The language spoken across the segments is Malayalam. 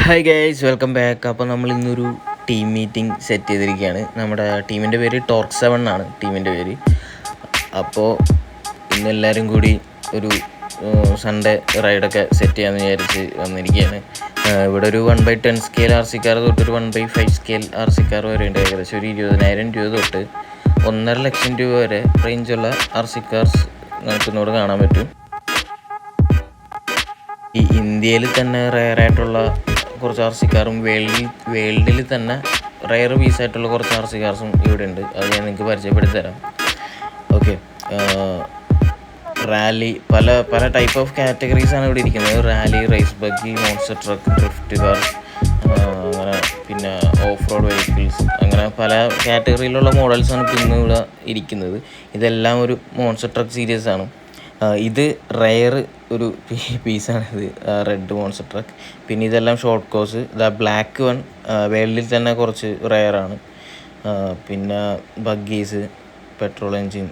Hi guys, welcome back. അപ്പോൾ നമ്മൾ ഇന്നൊരു ടീം മീറ്റിംഗ് സെറ്റ് ചെയ്തിരിക്കുകയാണ്. നമ്മുടെ ടീമിൻ്റെ പേര് ടോർക്ക് 7 എന്നാണ് ടീമിൻ്റെ പേര്. അപ്പോൾ ഇന്നെല്ലാവരും കൂടി ഒരു സൺഡേ റൈഡൊക്കെ സെറ്റ് ചെയ്യാമെന്ന് വിചാരിച്ച് വന്നിരിക്കുകയാണ്. ഇവിടെ ഒരു 1/10 സ്കെയിൽ ആർ സി കാർ തൊട്ട് ഒരു 1/5 സ്കെയിൽ ആർ സി കാർ വരെ ഉണ്ട്. ഏകദേശം ഒരു 20,000 രൂപ തൊട്ട് 1.5 ലക്ഷം രൂപ വരെ റേഞ്ചുള്ള ആർ സി കാർസ് നമുക്ക് ഇന്നോട് കാണാൻ പറ്റും. ഈ ഇന്ത്യയിൽ തന്നെ റെയറായിട്ടുള്ള കുറച്ച് ആർ സി കാറും വേൾഡിൽ തന്നെ റെയർ പീസായിട്ടുള്ള കുറച്ച് ആർ സി കാർസും ഇവിടെ ഉണ്ട്. അത് ഞാൻ നിങ്ങൾക്ക് പരിചയപ്പെടുത്തി തരാം. ഓക്കെ, റാലി പല ടൈപ്പ് ഓഫ് കാറ്റഗറീസാണ് ഇവിടെ ഇരിക്കുന്നത്. Rally, race buggy, monster truck, drift cars, അങ്ങനെ പിന്നെ ഓഫ് റോഡ് വെഹിക്കിൾസ്, അങ്ങനെ പല കാറ്റഗറിയിലുള്ള മോഡൽസാണ് ഇപ്പോൾ ഇന്ന് ഇവിടെ ഇരിക്കുന്നത്. ഇതെല്ലാം ഒരു മോൺസ്റ്റർ ട്രക്ക് സീരീസ് ആണ്. ഇത് റെയർ ഒരു പീസാണിത്, റെഡ് മോൺസ്റ്റർ ട്രക്ക്. പിന്നെ ഇതെല്ലാം ഷോർട്ട് കോഴ്സ്. ഇതാ ബ്ലാക്ക് വൺ വേൾഡിൽ തന്നെ കുറച്ച് റെയറാണ്. പിന്നെ ബഗ്ഗീസ്, പെട്രോൾ എൻജിൻ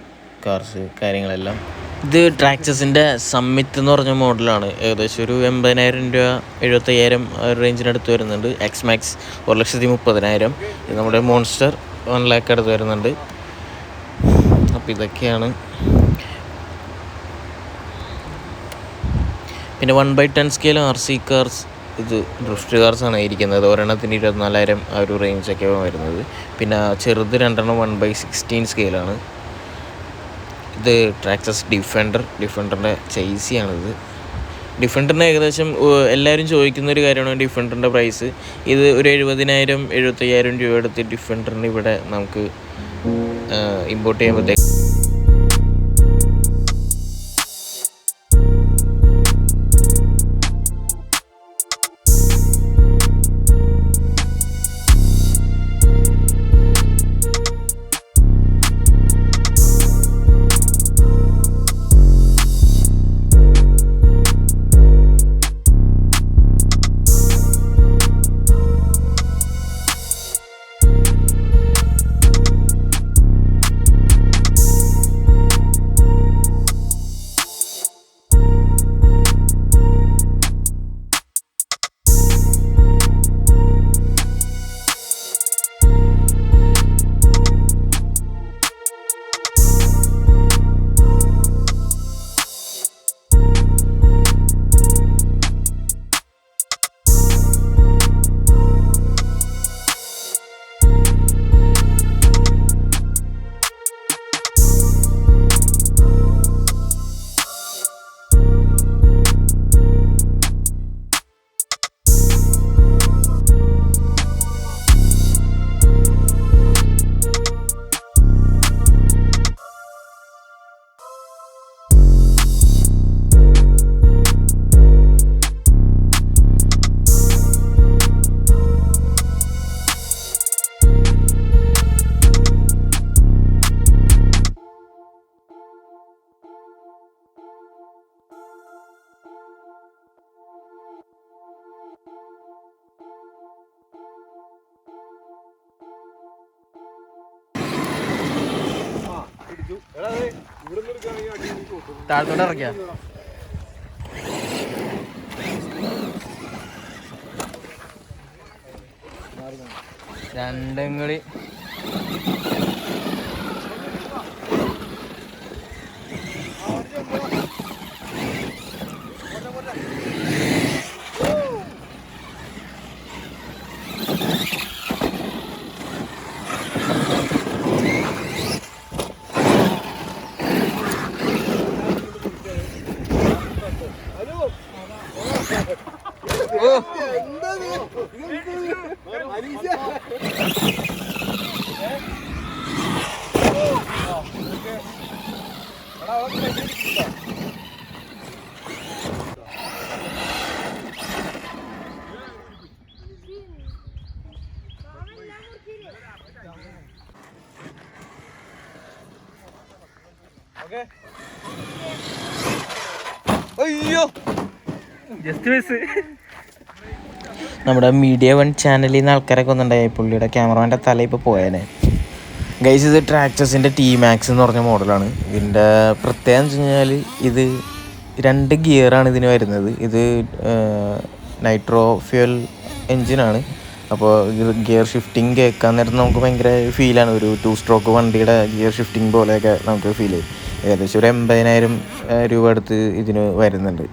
കാർസ്, കാര്യങ്ങളെല്ലാം. ഇത് ട്രാക്ചസിൻ്റെ സമ്മിറ്റ് എന്ന് പറഞ്ഞ മോഡലാണ്. ഏകദേശം ഒരു 80,000 രൂപ 75,000 റേഞ്ചിനടുത്ത് വരുന്നുണ്ട്. X max 1,30,000. ഇത് നമ്മുടെ മോൺസ്റ്റർ 1 lakh അടുത്ത് വരുന്നുണ്ട്. അപ്പോൾ ഇതൊക്കെയാണ്. പിന്നെ 1/10 സ്കെയിൽ ആർ സി കാർസ്, ഇത് ഡ്രിഫ്റ്റ് കാർസാണ് ഇരിക്കുന്നത്. ഒരെണ്ണത്തിന് 24,000 ആ ഒരു റേഞ്ചൊക്കെ വരുന്നത്. പിന്നെ ചെറുത് 2 1/16 സ്കെയിലാണ്. ഇത് ട്രാക്സസ് ഡിഫൻഡറിൻ്റെ ചെയ്സിയാണിത്. ഡിഫൻഡറിന് ഏകദേശം എല്ലാവരും ചോദിക്കുന്നൊരു കാര്യമാണ് ഡിഫൻഡറിൻ്റെ പ്രൈസ്. ഇത് ഒരു 70,000 75,000 രൂപ എടുത്ത് ഡിഫൻഡറിന് ഇവിടെ നമുക്ക് ഇമ്പോർട്ട് ചെയ്യുമ്പോഴത്തേക്ക് താഴത്തോട്ട് ഇറക്കിയ രണ്ടങ്ങളി അയ്യോ, ജസ്റ്റ് മിസ്. നമ്മുടെ മീഡിയ 1 ചാനലിൽ നിന്ന് ആൾക്കാരൊക്കെ ഒന്നുണ്ടായി. പുള്ളിയുടെ ക്യാമറമാൻ്റെ തല ഇപ്പോൾ പോയേനെ. ഗൈസ്, ഇത് ട്രാക്ടസിൻ്റെ T-Max എന്ന് പറഞ്ഞ മോഡലാണ്. ഇതിൻ്റെ പ്രത്യേകത എന്ന് വെച്ച് കഴിഞ്ഞാൽ ഇത് 2 ഗിയറാണ് ഇതിന് വരുന്നത്. ഇത് നൈട്രോ ഫ്യൂൽ എൻജിനാണ്. അപ്പോൾ ഗിയർ ഷിഫ്റ്റിംഗ് കേൾക്കാൻ നേരത്ത് നമുക്ക് ഭയങ്കര ഫീലാണ്. ഒരു 2 സ്ട്രോക്ക് വണ്ടിയുടെ ഗിയർ ഷിഫ്റ്റിംഗ് പോലെയൊക്കെ നമുക്ക് ഫീൽ ചെയ്യും. ഏകദേശം ഒരു 80,000 രൂപ അടുത്ത് ഇതിന് വരുന്നുണ്ട്.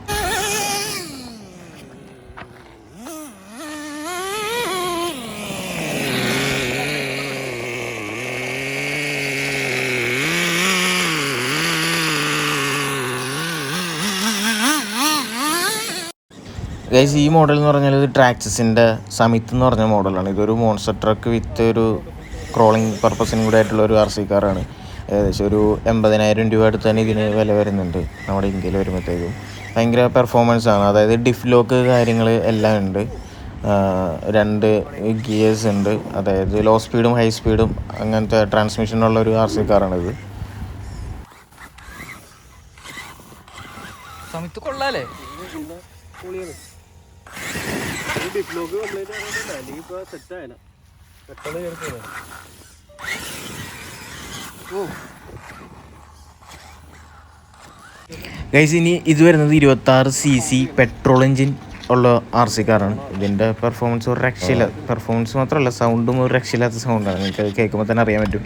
ഗൈസ്, ഈ മോഡൽ എന്ന് പറഞ്ഞാൽ ഇത് ട്രാക്സിൻ്റെ സമിത്ത് എന്ന് പറഞ്ഞ മോഡലാണ്. ഇതൊരു മോൺസ്റ്റർ ട്രക്ക് വിത്ത് ഒരു ക്രോളിംഗ് പർപ്പസിനും കൂടെ ആയിട്ടുള്ള ഒരു RC കാറാണ്. ഏകദേശം ഒരു 80,000 രൂപ അടുത്ത് തന്നെ ഇതിന് വില വരുന്നുണ്ട് നമ്മുടെ ഇന്ത്യയിൽ വരുമ്പോഴത്തേക്കും. ഭയങ്കര പെർഫോമൻസ് ആണ്. അതായത് ഡിഫ് ലോക്ക് കാര്യങ്ങൾ എല്ലാം ഉണ്ട്. 2 ഗിയേഴ്സ് ഉണ്ട്. അതായത് ലോ സ്പീഡും ഹൈ സ്പീഡും അങ്ങനത്തെ ട്രാൻസ്മിഷനുള്ള ഒരു RC കാറാണിത്. സമിത്ത് കൊള്ളാലേ. ഗൈസ്, ഇനി ഇത് വരുന്നത് 26 cc പെട്രോൾ എഞ്ചിൻ ഉള്ള RC കാറാണ്. ഇതിൻ്റെ പെർഫോമൻസ് ഒരു രക്ഷയില്ല. പെർഫോമൻസ് മാത്രമല്ല, സൗണ്ടും ഒരു രക്ഷയില്ലാത്ത സൗണ്ടാണ്. നിങ്ങൾക്ക് കേൾക്കുമ്പോൾ തന്നെ അറിയാൻ പറ്റും.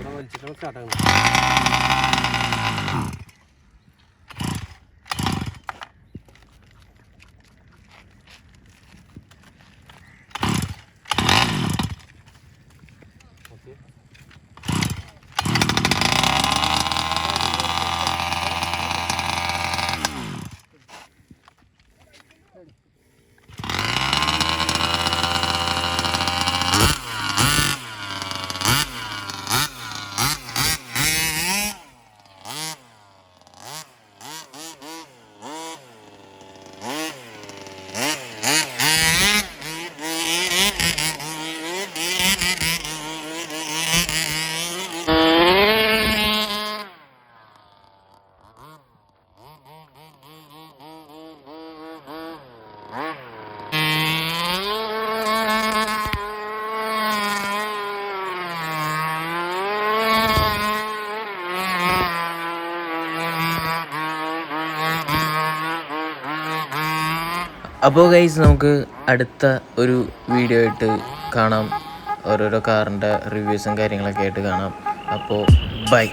അപ്പോൾ ഗൈസ്, നമുക്ക് അടുത്ത ഒരു വീഡിയോ ആയിട്ട് കാണാം. ഓരോരോ കാറിൻ്റെ റിവ്യൂസും കാര്യങ്ങളൊക്കെ ആയിട്ട് കാണാം. അപ്പോൾ ബൈ.